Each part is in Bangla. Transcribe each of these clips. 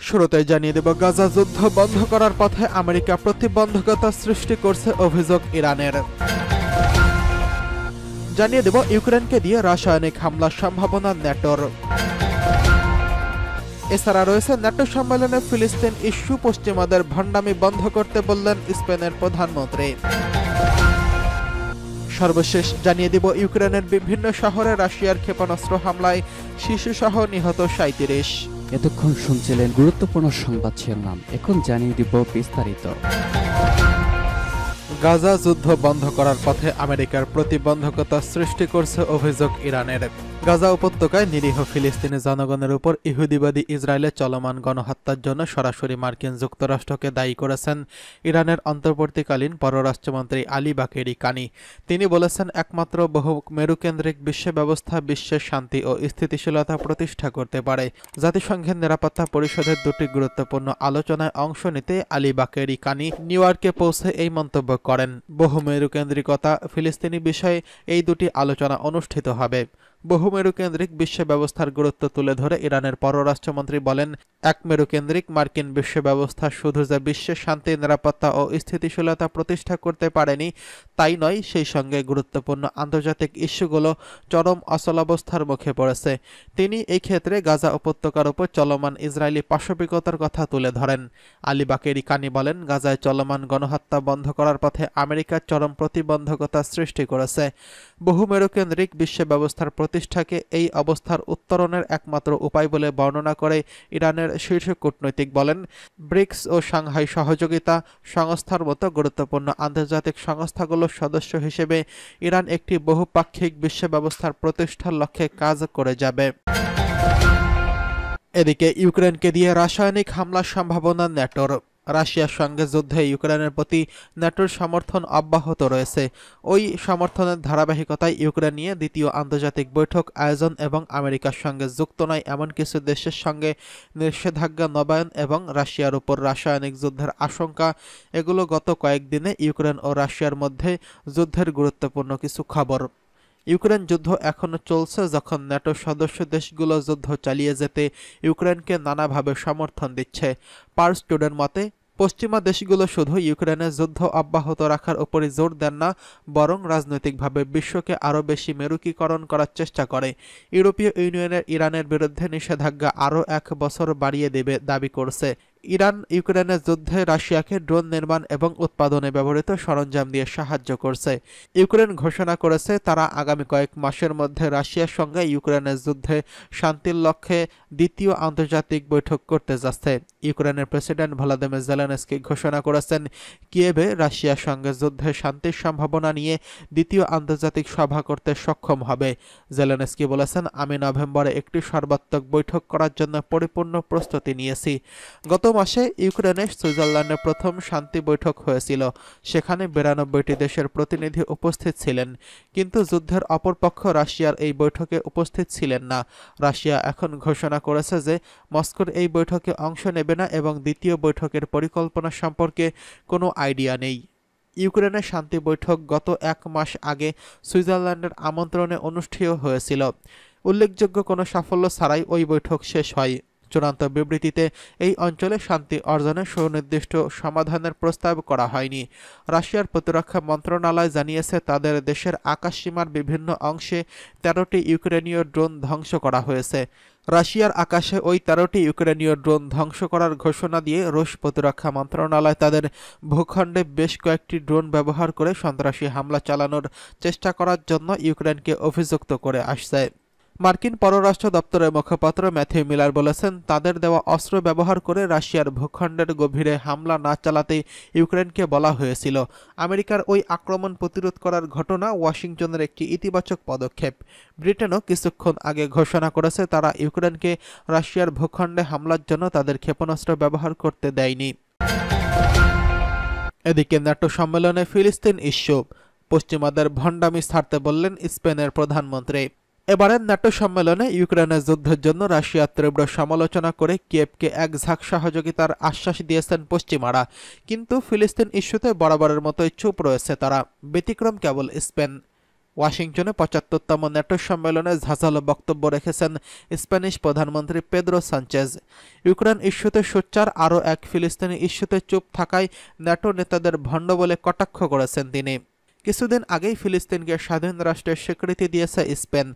শুরুতে জানিয়ে দেব, গাজা যুদ্ধ বন্ধ করার পথে আমেরিকা প্রতিবন্ধকতা সৃষ্টি করছে অভিযোগ ইরানের। জানিয়ে দেব, ইউক্রেনকে দিয়ে রাসায়নিক হামলার সম্ভাবনা ন্যাটোর। এছাড়া রয়েছে ন্যাটো সম্মেলনে ফিলিস্তিন ইস্যু, পশ্চিমাদের ভণ্ডামি বন্ধ করতে বললেন স্পেনের প্রধানমন্ত্রী। সর্বশেষ জানিয়ে দিব, ইউক্রেনের বিভিন্ন শহরে রাশিয়ার ক্ষেপণাস্ত্র হামলায় শিশুসহ নিহত ৩৭। এতক্ষণ শুনছিলেন গুরুত্বপূর্ণ সংবাদ শিরোনাম, এখন জানিয়ে দিব বিস্তারিত। গাজা যুদ্ধ বন্ধ করার পথে আমেরিকার প্রতিবন্ধকতা সৃষ্টি করছে অভিযোগ ইরানের। গাজা উপত্যকায় নিরীহ ফিলিস্তিনি জনগণের উপর ইহুদিবাদী ইসরায়েলের চলমান গণহত্যার জন্য সরাসরি মার্কিন যুক্তরাষ্ট্রকে দায়ী করেছেন ইরানের অন্তর্বর্তীকালীন পররাষ্ট্রমন্ত্রী আলী বাকেরি কানি। তিনি বলেছেন, একমাত্র বহু মেরুকেন্দ্রিক বিশ্ব ব্যবস্থা বিশ্বের শান্তি ও স্থিতিশীলতা প্রতিষ্ঠা করতে পারে। জাতিসংঘের নিরাপত্তা পরিষদের দুটি গুরুত্বপূর্ণ আলোচনায় অংশ নিতে আলী বাকেরি কানি নিউ ইয়র্কে পৌঁছে এই মন্তব্য করেন। বহুমেরুকেন্দ্রিকতা ফিলিস্তিনি বিষয়ে এই দুটি আলোচনা অনুষ্ঠিত হবে। বহুমেরুকেন্দ্রিক বিশ্ব ব্যবস্থার গুরুত্ব তুলে ধরে ইরানের পররাষ্ট্রমন্ত্রী বলেন, এক মেরুকেন্দ্রিক মার্কিন বিশ্ব ব্যবস্থা শুধু যে বিশ্বের শান্তি, নিরাপত্তা ও স্থিতিশীলতা প্রতিষ্ঠা করতে পারেনি তাই নয়, সেই সঙ্গে গুরুত্বপূর্ণ আন্তর্জাতিক ইস্যুগুলো চরম অচলাবস্থার মুখে পড়েছে। তিনি এই ক্ষেত্রে গাজা উপত্যকার উপর চলমান ইসরায়েলি পাশবিকতার কথা তুলে ধরেন। আলী বাকেরি কানি বলেন, গাজায় চলমান গণহত্যা বন্ধ করার পথে আমেরিকার চরম প্রতিবন্ধকতা সৃষ্টি করেছে। বহুমেরুকেন্দ্রিক বিশ্ব ব্যবস্থার প্রতিষ্ঠাকে এই অবস্থার উত্তরণের একমাত্র উপায় বলে বর্ণনা করে ইরানের শীর্ষ কূটনৈতিক বলেন, ব্রিক্স ও সাংহাই সহযোগিতা সংস্থার মতো গুরুত্বপূর্ণ আন্তর্জাতিক সংস্থাগুলোর সদস্য হিসেবে ইরান একটি বহুপাক্ষিক বিশ্ব ব্যবস্থার প্রতিষ্ঠার লক্ষ্যে কাজ করে যাবে। এদিকে ইউক্রেনকে দিয়ে রাসায়নিক হামলার সম্ভাবনা ন্যাটোর। রাশিয়ার সঙ্গে যুদ্ধে ইউক্রেনের প্রতি ন্যাটোর সমর্থন অব্যাহত রয়েছে। ওই সমর্থনের ধারাবাহিকতায় ইউক্রেন নিয়ে দ্বিতীয় আন্তর্জাতিক বৈঠক আয়োজন এবং আমেরিকার সঙ্গে যুক্ত নয় এমন কিছু দেশের সঙ্গে নিষেধাজ্ঞা নবায়ন এবং রাশিয়ার উপর রাসায়নিক যুদ্ধের আশঙ্কা, এগুলো গত কয়েকদিনে ইউক্রেন ও রাশিয়ার মধ্যে যুদ্ধের গুরুত্বপূর্ণ কিছু খবর। ইউক্রেন যুদ্ধ এখনও চলছে, যখন ন্যাটো সদস্য দেশগুলো যুদ্ধ চালিয়ে যেতে ইউক্রেনকে নানাভাবে সমর্থন দিচ্ছে। পার্স টুডের মতে, পশ্চিমা দেশগুলো শুধু ইউক্রেনের যুদ্ধ অব্যাহত রাখার উপরই জোর দেন না, বরং রাজনৈতিকভাবে বিশ্বকে আরও বেশি মেরুকীকরণ করার চেষ্টা করে। ইউরোপীয় ইউনিয়নের ইরানের বিরুদ্ধে নিষেধাজ্ঞা আরও 1 বছর বাড়িয়ে দেবে দাবি করছে। ইরান ইউক্রেনের যুদ্ধে রাশিয়াকে ড্রোন নির্মাণ এবং উৎপাদনে ব্যবহৃত সরঞ্জাম দিয়ে সাহায্য করছে। ইউক্রেন ঘোষণা করেছে, তারা আগামী কয়েক মাসের মধ্যে রাশিয়ার সঙ্গে ইউক্রেনের যুদ্ধে শান্তির লক্ষ্যে দ্বিতীয় আন্তর্জাতিক বৈঠক করতে যাচ্ছে। ইউক্রেনের প্রেসিডেন্ট ভলোদিমির জেলেনস্কি ঘোষণা করেছেন, কিয়েভে রাশিয়ার সঙ্গে যুদ্ধে শান্তির সম্ভাবনা নিয়ে দ্বিতীয় আন্তর্জাতিক সভা করতে সক্ষম হবে। জেলেনস্কি বলেছেন, আমি নভেম্বরে একটি সর্বাত্মক বৈঠক করার জন্য পরিপূর্ণ প্রস্তুতি নিয়েছি। গত মাসে ইউক্রেনে সুইজারল্যান্ডে প্রথম শান্তি বৈঠক হয়েছিল। সেখানে 92টি দেশের প্রতিনিধি উপস্থিত ছিলেন, কিন্তু যুদ্ধের অপরপক্ষ রাশিয়ার এই বৈঠকে উপস্থিত ছিলেন না। রাশিয়া এখন ঘোষণা করেছে যে মস্কোর এই বৈঠকে অংশ নেবে না এবং দ্বিতীয় বৈঠকের পরিকল্পনা সম্পর্কে কোনো আইডিয়া নেই। ইউক্রেনের শান্তি বৈঠক গত 1 মাস আগে সুইজারল্যান্ডের আমন্ত্রণে অনুষ্ঠিত হয়েছিল। উল্লেখযোগ্য কোনো সাফল্য ছাড়াই ওই বৈঠক শেষ হয়। চূড়ান্ত বিবৃতিতে এই অঞ্চলে শান্তি অর্জনে সুনির্দিষ্ট সমাধানের প্রস্তাব করা হয়নি। রাশিয়ার প্রতিরক্ষা মন্ত্রণালয় জানিয়েছে, তাদের দেশের আকাশসীমার বিভিন্ন অংশে 13টি ইউক্রেনীয় ড্রোন ধ্বংস করা হয়েছে। রাশিয়ার আকাশে ওই 13টি ইউক্রেনীয় ড্রোন ধ্বংস করার ঘোষণা দিয়ে রুশ প্রতিরক্ষা মন্ত্রণালয় তাদের ভূখণ্ডে বেশ কয়েকটি ড্রোন ব্যবহার করে সন্ত্রাসী হামলা চালানোর চেষ্টা করার জন্য ইউক্রেনকে অভিযুক্ত করে আসছে। মার্কিন পররাষ্ট্র দপ্তরের মুখপাত্র ম্যাথিউ মিলার বলেছেন, তাদের দেওয়া অস্ত্র ব্যবহার করে রাশিয়ার ভূখণ্ডের গভীরে হামলা না চালাতে ইউক্রেনকে বলা হয়েছিল। আমেরিকার ওই আক্রমণ প্রতিরোধ করার ঘটনা ওয়াশিংটনের একটি ইতিবাচক পদক্ষেপ। ব্রিটেনও কিছুক্ষণ আগে ঘোষণা করেছে, তারা ইউক্রেনকে রাশিয়ার ভূখণ্ডে হামলার জন্য তাদের ক্ষেপণাস্ত্র ব্যবহার করতে দেয়নি। এদিকে ন্যাটো সম্মেলনে ফিলিস্তিন ইস্যু, পশ্চিমাদের ভণ্ডামি ছাড়তে বললেন স্পেনের প্রধানমন্ত্রী। এবারের ন্যাটো সম্মেলনে ইউক্রেনের যুদ্ধের জন্য রাশিয়ার তীব্র সমালোচনা করে কিয়েভকে এক ঝাঁক সহযোগিতার আশ্বাস দিয়েছেন পশ্চিমারা, কিন্তু ফিলিস্তিন ইস্যুতে বরাবরের মতোই চুপ রয়েছে তারা। ব্যতিক্রম কেবল স্পেন। ওয়াশিংটনে ৭৫তম ন্যাটো সম্মেলনে ঝাঁঝালো বক্তব্য রেখেছেন স্প্যানিশ প্রধানমন্ত্রী পেদ্রো সানচেজ। ইউক্রেন ইস্যুতে সোচ্চার, আরও এক ফিলিস্তিনি ইস্যুতে চুপ থাকায় ন্যাটো নেতাদের ভণ্ড বলে কটাক্ষ করেছেন তিনি। কিছুদিন আগেই ফিলিস্তিনকে স্বাধীন রাষ্ট্রের স্বীকৃতি দিয়েছে স্পেন।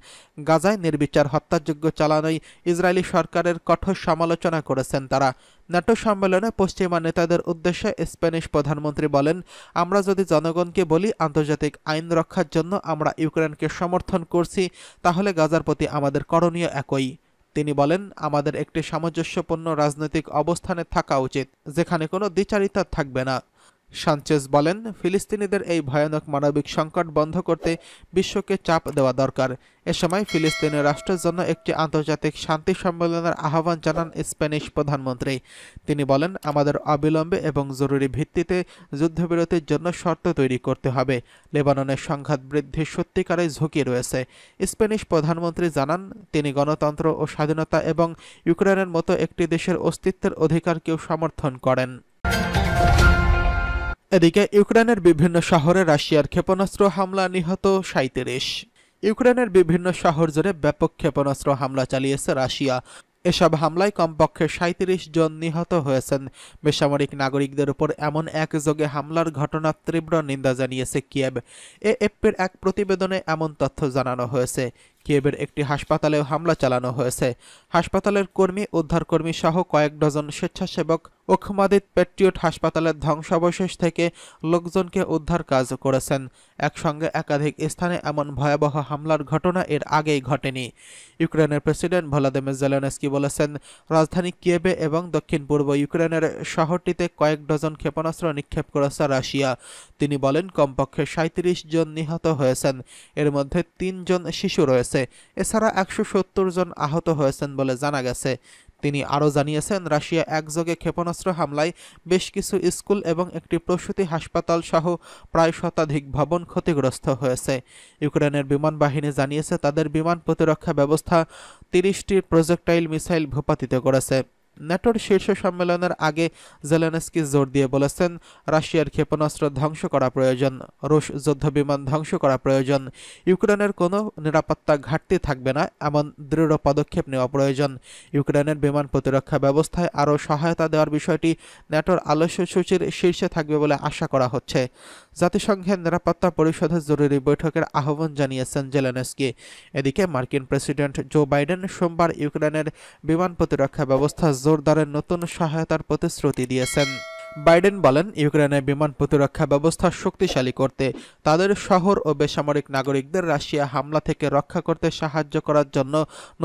গাজায় নির্বিচার হত্যাযজ্ঞ চালানোয় ইসরায়েলি সরকারের কঠোর সমালোচনা করেছেন তারা। ন্যাটো সম্মেলনে পশ্চিমা নেতাদের উদ্দেশ্যে স্প্যানিশ প্রধানমন্ত্রী বলেন, আমরা যদি জনগণকে বলি আন্তর্জাতিক আইন রক্ষার জন্য আমরা ইউক্রেনকে সমর্থন করছি, তাহলে গাজার প্রতি আমাদের করণীয় একই। তিনি বলেন, আমাদের একটি সামঞ্জস্যপূর্ণ রাজনৈতিক অবস্থানে থাকা উচিত, যেখানে কোনো দ্বিচারিতা থাকবে না। সানচেজ বলেন, ফিলিস্তিনিদের এই ভয়ানক মানবিক সংকট বন্ধ করতে বিশ্বকে চাপ দেওয়া দরকার। এ সময় ফিলিস্তিনি রাষ্ট্রের জন্য একটি আন্তর্জাতিক শান্তি সম্মেলনের আহ্বান জানান স্প্যানিশ প্রধানমন্ত্রী। তিনি বলেন, আমাদের অবিলম্বে এবং জরুরি ভিত্তিতে যুদ্ধবিরতির জন্য শর্ত তৈরি করতে হবে। লেবাননের সংঘাত বৃদ্ধির সত্যিকারের ঝুঁকি রয়েছে। স্প্যানিশ প্রধানমন্ত্রী জানান, তিনি গণতন্ত্র ও স্বাধীনতা এবং ইউক্রেনের মতো একটি দেশের অস্তিত্বের অধিকারকেও সমর্থন করেন। এদিকে ইউক্রেনের বিভিন্ন শহরে রাশিয়ার ক্ষেপণাস্ত্র হামলা, নিহত ৩৭। ইউক্রেনের বিভিন্ন শহর জুড়ে ব্যাপক ক্ষেপণাস্ত্র হামলা চালিয়েছে রাশিয়া। এসব হামলায় কমপক্ষে ৩৭ জন নিহত হয়েছেন। বেসামরিক নাগরিকদের উপর এমন একযোগে হামলার ঘটনার তীব্র নিন্দা জানিয়েছে কিয়েভ। এএফপির এক প্রতিবেদনে এমন তথ্য জানানো হয়েছে। কিয়েভের একটি হাসপাতালেও হামলা চালানো হয়েছে। হাসপাতালের কর্মী, উদ্ধারকর্মী সহ কয়েক ডজন স্বেচ্ছাসেবক ওখমাদিত পেট্রিয়ট হাসপাতালের ধ্বংসাবশেষ থেকে লোকজনকে উদ্ধার কাজ করেছেন। একসঙ্গে একাধিক স্থানে এমন ভয়াবহ হামলার ঘটনা এর আগেই ঘটেনি। ইউক্রেনের প্রেসিডেন্ট ভলোদিমির জেলেনস্কি বলেছেন, রাজধানী কিয়েভে এবং দক্ষিণ পূর্ব ইউক্রেনের শহরটিতে কয়েক ডজন ক্ষেপণাস্ত্র নিক্ষেপ করেছে রাশিয়া। তিনি বলেন, কমপক্ষে ৩৭ জন নিহত হয়েছেন, এর মধ্যে ৩ জন শিশু রয়েছে। এছাড়া ১৭০ জন আহত হয়েছেন বলে জানা গেছে। তিনি আরও জানিয়েছেন, রাশিয়া একযোগে ক্ষেপণাস্ত্র হামলায় বেশ কিছু স্কুল এবং একটি প্রসূতি হাসপাতাল সহ প্রায় শতাধিক ভবন ক্ষতিগ্রস্ত হয়েছে। ইউক্রেনের বিমান বাহিনী জানিয়েছে, তাদের বিমান প্রতিরক্ষা ব্যবস্থা ৩০টি প্রজেক্টাইল মিসাইল ভূপাতিত করেছে। ন্যাটোর শীর্ষ সম্মেলনের আগে জেলেনস্কি জোর দিয়ে বলেছেন, রাশিয়ার ক্ষেপণাস্ত্র ধ্বংস করা প্রয়োজন, রুশ যুদ্ধবিমান ধ্বংস করা প্রয়োজন, ইউক্রেনের কোনো নিরাপত্তা ঘাটতি থাকবে না, এমন দৃঢ় পদক্ষেপ নেওয়া প্রয়োজন। ইউক্রেনের বিমান প্রতিরক্ষা ব্যবস্থায় আরও সহায়তা দেওয়ার বিষয়টি ন্যাটোর আলোচ্য সূচির শীর্ষে থাকবে বলে আশা করা হচ্ছে। জাতিসংঘের নিরাপত্তা পরিষদের জরুরি বৈঠকের আহ্বান জানিয়েছেন জেলেনস্কি। এদিকে মার্কিন প্রেসিডেন্ট জো বাইডেন সোমবার ইউক্রেনের বিমান প্রতিরক্ষা ব্যবস্থা জোরদারের নতুন সহায়তার প্রতিশ্রুতি দিয়েছেন। বাইডেন বলেন, ইউক্রেনের বিমান প্রতিরক্ষা ব্যবস্থা শক্তিশালী করতে, তাদের শহর ও বেসামরিক নাগরিকদের রাশিয়া হামলা থেকে রক্ষা করতে সাহায্য করার জন্য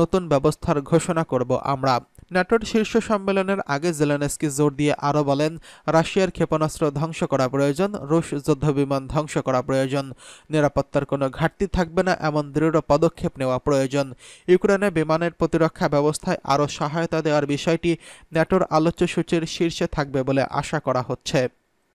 নতুন ব্যবস্থার ঘোষণা করব আমরা। ন্যাটোর শীর্ষ সম্মেলনের আগে জেলেনস্কি জোর দিয়ে আরও বলেন, রাশিয়ার ক্ষেপণাস্ত্র ধ্বংস করা প্রয়োজন, রুশ যুদ্ধবিমান ধ্বংস করা প্রয়োজন, নিরাপত্তার কোনো ঘাটতি থাকবে না, এমন দৃঢ় পদক্ষেপ নেওয়া প্রয়োজন। ইউক্রেনে বিমানের প্রতিরক্ষা ব্যবস্থায় আরও সহায়তা দেওয়ার বিষয়টি ন্যাটোর আলোচ্য সূচির শীর্ষে থাকবে বলে আশা করা হচ্ছে।